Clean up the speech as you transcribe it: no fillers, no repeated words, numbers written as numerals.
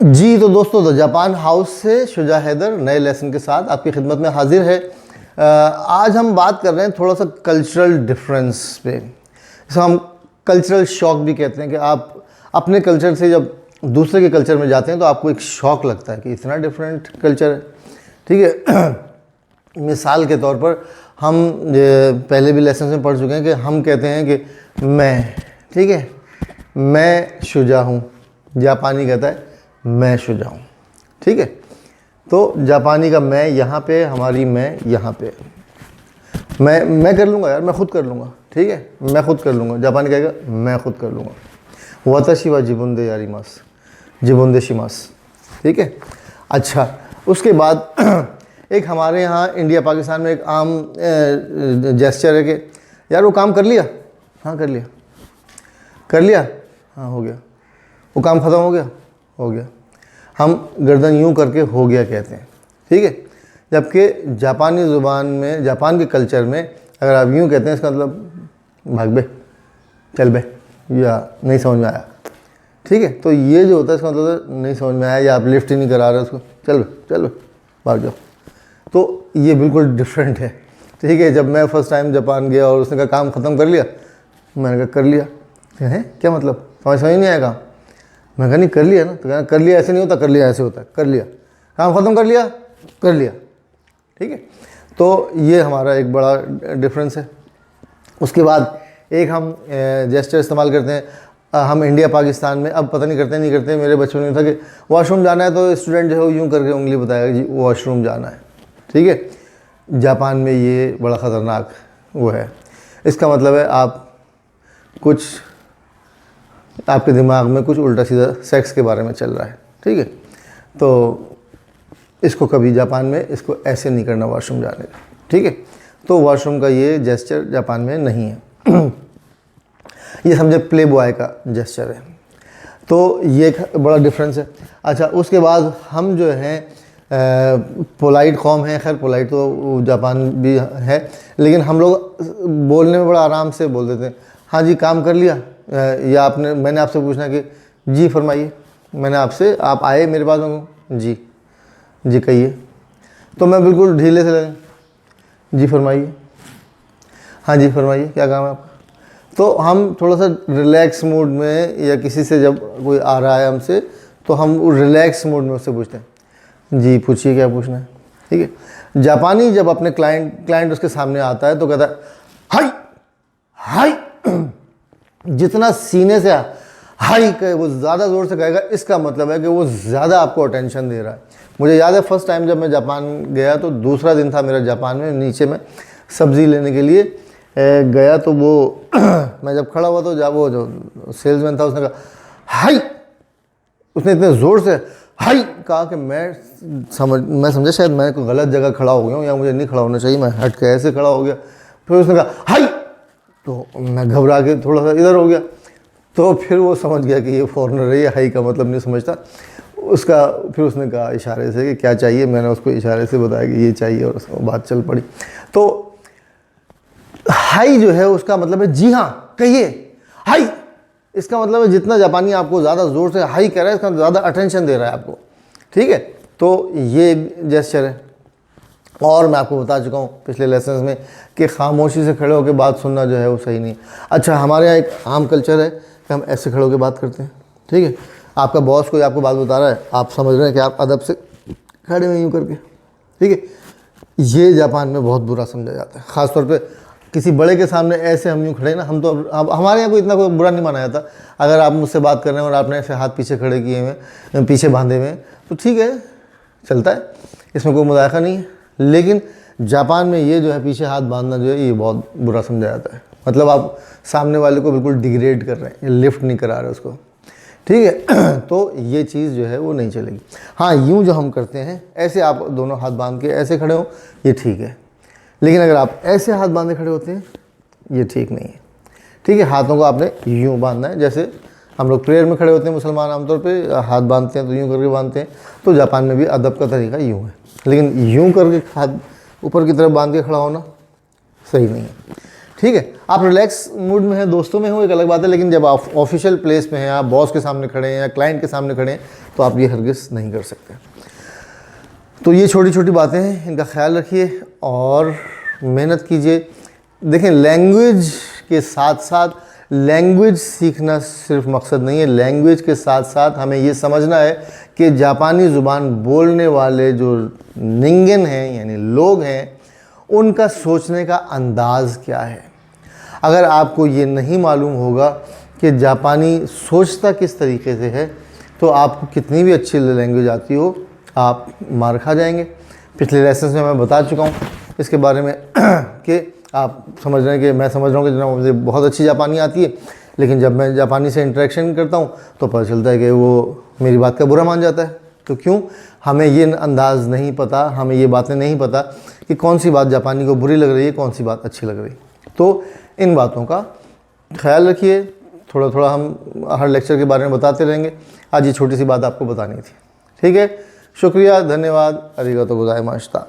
जी तो दोस्तों, the Japan house से शुजा हैदर नए लेसन के साथ आपकी खिदमत में हाजिर है। आज हम बात कर रहे हैं थोड़ा सा कल्चरल डिफरेंस पे। इसको हम कल्चरल शॉक भी कहते हैं कि आप अपने कल्चर से जब दूसरे के कल्चर में जाते हैं तो आपको एक शॉक लगता है कि इतना डिफरेंट कल्चर है। ठीक है, मिसाल के तौर पर हम पहले भी लेसन में पढ़ चुके हैं कि हम कहते हैं कि मैं, ठीक है, मैं शुजा हूँ। जापानी कहता है मैं शुजा हूँ। ठीक है, तो जापानी का मैं यहाँ पे, हमारी मैं यहाँ पे। मैं कर लूँगा यार, मैं खुद कर लूँगा। ठीक है, मैं खुद कर लूँगा। जापानी कहेगा मैं खुद कर लूँगा। वाताशी वा जिबुंदे यारिमास, जिबुंदे शिमास। ठीक है, अच्छा उसके बाद एक हमारे यहाँ इंडिया पाकिस्तान में एक आम जेस्चर है कि यार वो काम कर लिया, हाँ कर लिया, कर लिया, हाँ हो गया, वो काम ख़त्म हो गया, हो गया। हम गर्दन यूं करके हो गया कहते हैं। ठीक है, जबकि जापानी ज़ुबान में, जापान के कल्चर में अगर आप यूं कहते हैं इसका मतलब भाग बे, चल बे, या नहीं समझ में आया। ठीक है, तो ये जो होता है इसका मतलब नहीं समझ में आया या आप लिफ्ट ही नहीं करा रहे उसको, चल बे, चल बे, भाग जाओ। तो ये बिल्कुल डिफरेंट है। ठीक है, जब मैं फ़र्स्ट टाइम जापान गया और उसने कहा काम ख़त्म कर लिया, मैंने कहा कर लिया है, क्या मतलब, समझ नहीं आया काम। मैं कहा नहीं कर लिया ना, तो कहना कर लिया ऐसे नहीं होता, कर लिया ऐसे होता है, कर लिया, काम ख़त्म कर लिया, कर लिया। ठीक है, तो ये हमारा एक बड़ा डिफरेंस है। उसके बाद एक हम जेस्चर इस्तेमाल करते हैं हम इंडिया पाकिस्तान में, अब पता नहीं करते नहीं करते, मेरे बच्चों ने था कि वॉशरूम जाना है तो स्टूडेंट जो है वो यूँ करके उंगली बताएगा जी वॉशरूम जाना है। ठीक है, जापान में ये बड़ा ख़तरनाक वो है। इसका मतलब है आप कुछ, आपके दिमाग में कुछ उल्टा सीधा सेक्स के बारे में चल रहा है। ठीक है, तो इसको कभी जापान में इसको ऐसे नहीं करना वॉशरूम जाने का। ठीक है, तो वॉशरूम का ये जेस्चर जापान में नहीं है। ये समझे प्ले बॉय का जेस्चर है, तो ये एक बड़ा डिफरेंस है। अच्छा, उसके बाद हम जो हैं पोलाइट कौम है। खैर पोलाइट तो जापान भी है, लेकिन हम लोग बोलने में बड़ा आराम से बोल देते हैं। हाँ जी काम कर लिया, या आपने, मैंने आपसे पूछना कि जी फरमाइए, मैंने आपसे, आप आए मेरे पास में, जी जी कहिए, तो मैं बिल्कुल ढीले से लगे जी फरमाइए, हाँ जी फरमाइए क्या काम है आपका। तो हम थोड़ा सा रिलैक्स मूड में, या किसी से जब कोई आ रहा है हमसे तो हम रिलैक्स मूड में उससे पूछते हैं जी पूछिए क्या पूछना है। ठीक है, जापानी जब अपने क्लाइंट उसके सामने आता है तो कहता है हाई हाई, जितना सीने से हाई कहे वो ज़्यादा ज़ोर से कहेगा, इसका मतलब है कि वो ज़्यादा आपको अटेंशन दे रहा है। मुझे याद है फर्स्ट टाइम जब मैं जापान गया तो दूसरा दिन था मेरा जापान में, नीचे में सब्ज़ी लेने के लिए गया तो वो मैं जब खड़ा हुआ तो जब वो जो सेल्समैन था उसने कहा हाई, उसने इतने ज़ोर से हाई कहा कि मैं समझा शायद मैं कोई गलत जगह खड़ा हो गया हूँ या मुझे नहीं खड़ा होना चाहिए, मैं हट के ऐसे खड़ा हो गया। फिर उसने कहा हाई, तो मैं घबरा के थोड़ा सा इधर हो गया, तो फिर वो समझ गया कि ये फॉरेनर है, ये हाई का मतलब नहीं समझता उसका। फिर उसने कहा इशारे से कि क्या चाहिए, मैंने उसको इशारे से बताया कि ये चाहिए, और उसको बात चल पड़ी। तो हाई जो है उसका मतलब है जी हाँ कहिए हाई, इसका मतलब है जितना जापानी आपको ज़्यादा ज़ोर से हाई कह रहा है, इसका ज़्यादा अटेंशन दे रहा है आपको। ठीक है, तो ये जेस्चर है। और मैं आपको बता चुका हूँ पिछले लेसन्स में कि खामोशी से खड़े होकर बात सुनना जो है वो सही नहीं। अच्छा, हमारे यहाँ एक आम कल्चर है कि हम ऐसे खड़े होकर बात करते हैं। ठीक है, आपका बॉस कोई आपको बात बता रहा है, आप समझ रहे हैं कि आप अदब से खड़े हुए यूँ करके। ठीक है, ये जापान में बहुत बुरा समझा जाता है, ख़ासतौर पे किसी बड़े के सामने ऐसे हम यूँ खड़े ना, हम तो अब हमारे यहाँ कोई इतना कोई बुरा नहीं माना जाता। अगर आप मुझसे बात कर रहे हैं और आपने ऐसे हाथ पीछे खड़े किए हुए, पीछे बांधे हुए, तो ठीक है चलता है, इसमें कोई मुदाखा नहीं है। लेकिन जापान में ये जो है पीछे हाथ बांधना जो है ये बहुत बुरा समझा जाता है। मतलब आप सामने वाले को बिल्कुल डिग्रेड कर रहे हैं, लिफ्ट नहीं करा रहे उसको। ठीक है, तो ये चीज़ जो है वो नहीं चलेगी। हाँ, यूँ जो हम करते हैं ऐसे आप दोनों हाथ बांध के ऐसे खड़े हो, ये ठीक है। लेकिन अगर आप ऐसे हाथ बांधे खड़े होते हैं, ये ठीक नहीं है। ठीक है, हाथों को आपने यूँ बांधना है, जैसे हम लोग प्रेयर में खड़े होते हैं मुसलमान आमतौर पे हाथ बांधते हैं तो यूँ करके बांधते हैं, तो जापान में भी अदब का तरीका यूँ है। लेकिन यूँ करके हाथ ऊपर की तरफ बांध के खड़ा होना सही नहीं है। ठीक ठीक है। आप रिलैक्स मूड में हैं, दोस्तों में हो, एक अलग बात है, लेकिन जब आप ऑफिशियल प्लेस में हैं, आप बॉस के सामने खड़े हैं या क्लाइंट के सामने खड़े हैं, तो आप ये हरगिज़ नहीं कर सकते। तो ये छोटी छोटी बातें हैं, इनका ख्याल रखिए और मेहनत कीजिए। देखें, लैंग्वेज के साथ साथ लैंग्वेज सीखना सिर्फ मकसद नहीं है, लैंग्वेज के साथ साथ हमें ये समझना है कि जापानी ज़ुबान बोलने वाले जो निंगन हैं यानी लोग हैं, उनका सोचने का अंदाज़ क्या है। अगर आपको ये नहीं मालूम होगा कि जापानी सोचता किस तरीके से है, तो आपको कितनी भी अच्छी लैंग्वेज आती हो, आप मार खा जाएंगे। पिछले लेसन में मैं बता चुका हूँ इसके बारे में कि आप समझ रहे हैं कि मैं समझ रहा हूँ कि जनाब मुझे बहुत अच्छी जापानी आती है, लेकिन जब मैं जापानी से इंटरेक्शन करता हूँ तो पता चलता है कि वो मेरी बात का बुरा मान जाता है। तो क्यों? हमें ये अंदाज़ नहीं पता, हमें ये बातें नहीं पता कि कौन सी बात जापानी को बुरी लग रही है, कौन सी बात अच्छी लग रही है। तो इन बातों का ख्याल रखिए। थोड़ा थोड़ा हम हर लेक्चर के बारे में बताते रहेंगे। आज ये छोटी सी बात आपको बतानी थी। ठीक है, शुक्रिया, धन्यवाद, अरिगातो गोजाइमाशिता।